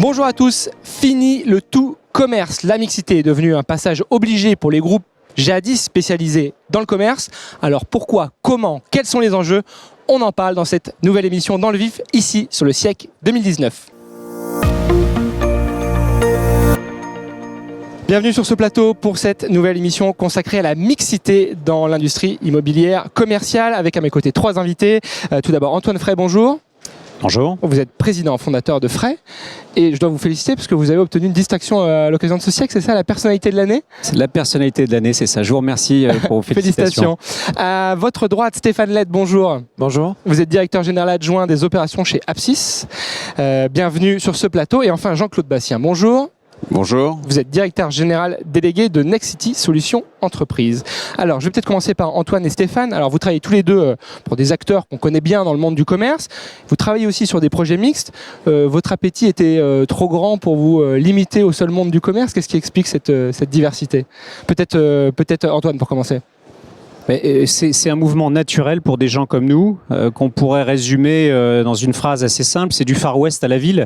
Bonjour à tous, fini le tout commerce. La mixité est devenue un passage obligé pour les groupes jadis spécialisés dans le commerce. Alors pourquoi, comment, quels sont les enjeux? On en parle dans cette nouvelle émission Dans le Vif, ici sur le siècle 2019. Bienvenue sur ce plateau pour cette nouvelle émission consacrée à la mixité dans l'industrie immobilière commerciale, avec à mes côtés trois invités. Tout d'abord Antoine Frey, bonjour. Bonjour. Vous êtes président fondateur de Frey et je dois vous féliciter parce que vous avez obtenu une distinction à l'occasion de ce siècle, c'est ça, la personnalité de l'année? C'est la personnalité de l'année, c'est ça. Je vous remercie pour vos félicitations. À votre droite, Stéphane Lett, bonjour. Bonjour. Vous êtes directeur général adjoint des opérations chez Apsys. Bienvenue sur ce plateau. Et enfin, Jean-Claude Bastien, bonjour. Bonjour. Vous êtes directeur général délégué de Nexity Solutions Entreprises. Alors, je vais peut-être commencer par Antoine et Stéphane. Alors, vous travaillez tous les deux pour des acteurs qu'on connaît bien dans le monde du commerce. Vous travaillez aussi sur des projets mixtes. Votre appétit était trop grand pour vous limiter au seul monde du commerce. Qu'est-ce qui explique cette diversité? Peut-être Antoine pour commencer. C'est un mouvement naturel pour des gens comme nous, qu'on pourrait résumer dans une phrase assez simple, c'est du Far West à la ville.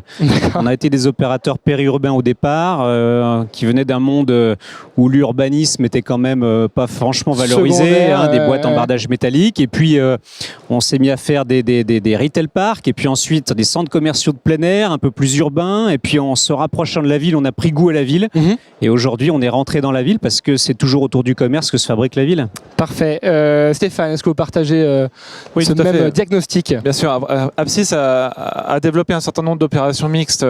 On a été des opérateurs périurbains au départ, qui venaient d'un monde où l'urbanisme était quand même pas franchement valorisé, des boîtes en bardage métallique, et puis on s'est mis à faire des retail parks, et puis ensuite des centres commerciaux de plein air, un peu plus urbains, et puis en se rapprochant de la ville, on a pris goût à la ville, et aujourd'hui on est rentré dans la ville parce que c'est toujours autour du commerce que se fabrique la ville. Parfait. Stéphane, est-ce que vous partagez ce même diagnostic? Bien sûr, Apsys a développé un certain nombre d'opérations mixtes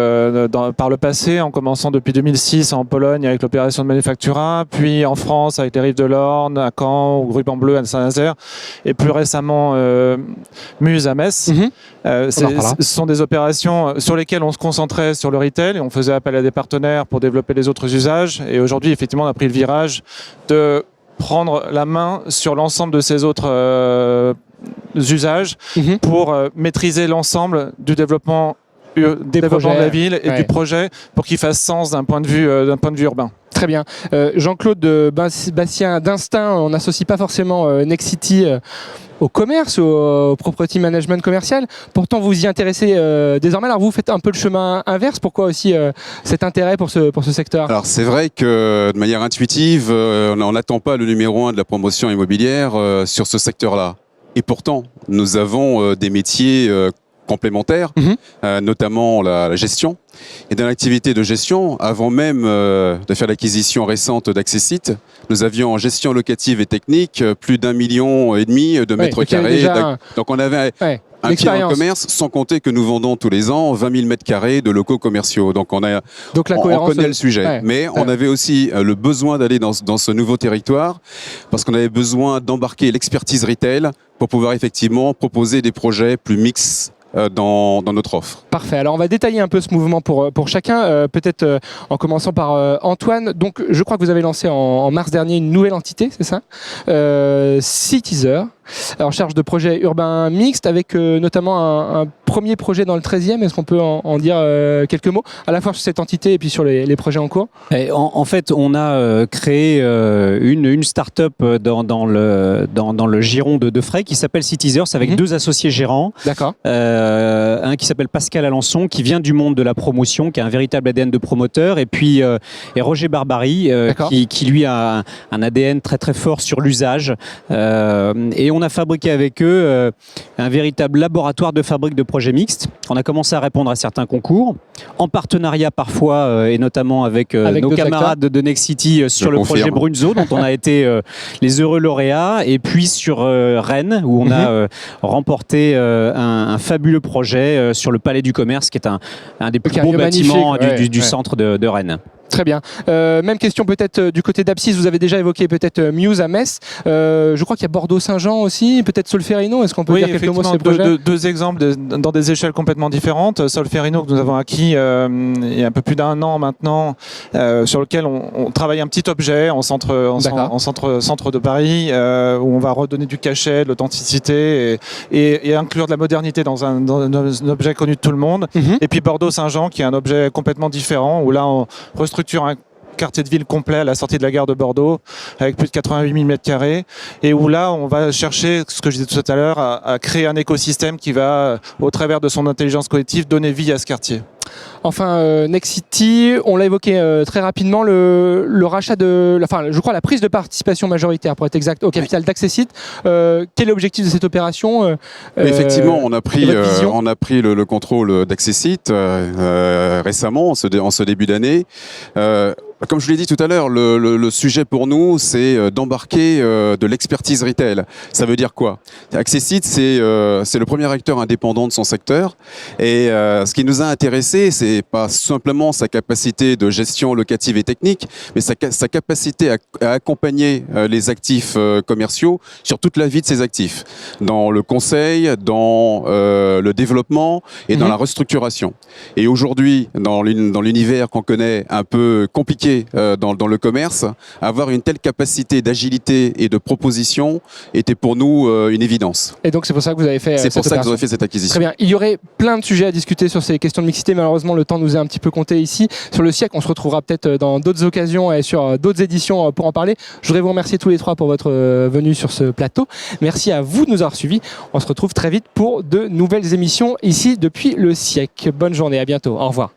par le passé, en commençant depuis 2006 en Pologne avec l'opération de Manufactura, puis en France avec les Rives de l'Orne, à Caen, ou Ruban Bleu, à Saint-Nazaire, et plus récemment Muse à Metz. Ce sont des opérations sur lesquelles on se concentrait sur le retail et on faisait appel à des partenaires pour développer les autres usages. Et aujourd'hui, effectivement, on a pris le virage de prendre la main sur l'ensemble de ces autres usages pour maîtriser l'ensemble du développement de la ville et du projet pour qu'il fasse sens d'un point de vue urbain. Très bien. Jean-Claude Bastien, d'instinct, on n'associe pas forcément Nexity au commerce, au property management commercial. Pourtant, vous y intéressez désormais. Alors, vous faites un peu le chemin inverse. Pourquoi aussi cet intérêt pour ce secteur? Alors, c'est vrai que de manière intuitive, on n'attend pas le numéro 1 de la promotion immobilière sur ce secteur-là. Et pourtant, nous avons des métiers complémentaires, notamment la gestion. Et dans l'activité de gestion, avant même de faire l'acquisition récente d'Accessite, nous avions en gestion locative et technique plus d'1,5 million de mètres carrés. Donc on avait un pied en commerce, sans compter que nous vendons tous les ans 20 000 mètres carrés de locaux commerciaux. Donc on connaît le sujet. Mais on avait aussi le besoin d'aller dans ce nouveau territoire parce qu'on avait besoin d'embarquer l'expertise retail pour pouvoir effectivement proposer des projets plus mixtes dans notre offre. Parfait. Alors on va détailler un peu ce mouvement pour chacun, peut-être en commençant par Antoine. Donc je crois que vous avez lancé en mars dernier une nouvelle entité, c'est ça, Citeaser, en charge de projets urbains mixtes, avec notamment un premier projet dans le 13e. Est-ce qu'on peut en dire quelques mots, à la fois sur cette entité et puis sur les projets en cours? En fait, on a créé une start-up dans le giron de Frey qui s'appelle Citeaser, avec deux associés gérants. D'accord. Un qui s'appelle Pascal Alençon, qui vient du monde de la promotion, qui a un véritable ADN de promoteur, et puis Roger Barbary, qui lui a un ADN très très fort sur l'usage. Et on a fabriqué avec eux un véritable laboratoire de fabrique de projets mixtes. On a commencé à répondre à certains concours, en partenariat parfois, et notamment avec nos camarades de Nexity sur le projet Brunzo, dont on a été les heureux lauréats, et puis sur Rennes, où on a remporté un fabuleux projet sur le Palais du Commerce, qui est un des plus beaux bâtiments du centre de Rennes. Très bien. Même question peut-être du côté d'Apsys. Vous avez déjà évoqué peut-être Muse à Metz. Je crois qu'il y a Bordeaux-Saint-Jean aussi, peut-être Solferino. Est-ce qu'on peut dire quelques mots sur ce projet? Deux exemples dans des échelles complètement différentes. Solferino, que nous avons acquis il y a un peu plus d'1 an maintenant, sur lequel on travaille un petit objet en centre de Paris, où on va redonner du cachet, de l'authenticité et inclure de la modernité dans un objet connu de tout le monde. Et puis Bordeaux-Saint-Jean, qui est un objet complètement différent, où là on restructure un quartier de ville complet à la sortie de la gare de Bordeaux, avec plus de 88 000 m², et où là on va chercher, ce que je disais tout à l'heure, à créer un écosystème qui va, au travers de son intelligence collective, donner vie à ce quartier. Enfin, Nexity, on l'a évoqué très rapidement, le rachat je crois la prise de participation majoritaire, pour être exact, au capital d'Accessite. Quel est l'objectif de cette opération Effectivement, on a pris le contrôle d'Accessite récemment, en ce début d'année. Comme je l'ai dit tout à l'heure, le sujet pour nous, c'est d'embarquer de l'expertise retail. Ça veut dire quoi? Accessite, c'est le premier acteur indépendant de son secteur. Et ce qui nous a intéressé, c'est pas simplement sa capacité de gestion locative et technique, mais sa capacité à accompagner les actifs commerciaux sur toute la vie de ces actifs, dans le conseil, dans le développement et dans la restructuration. Et aujourd'hui, dans l'univers qu'on connaît un peu compliqué dans le commerce, avoir une telle capacité d'agilité et de proposition était pour nous une évidence. Et donc c'est pour ça que vous avez fait C'est pour ça que vous avez fait cette acquisition. Très bien. Il y aurait plein de sujets à discuter sur ces questions de mixité. Malheureusement, le temps nous est un petit peu compté ici. Sur le siècle, on se retrouvera peut-être dans d'autres occasions et sur d'autres éditions pour en parler. Je voudrais vous remercier tous les trois pour votre venue sur ce plateau. Merci à vous de nous avoir suivis. On se retrouve très vite pour de nouvelles émissions ici depuis le siècle. Bonne journée, à bientôt. Au revoir.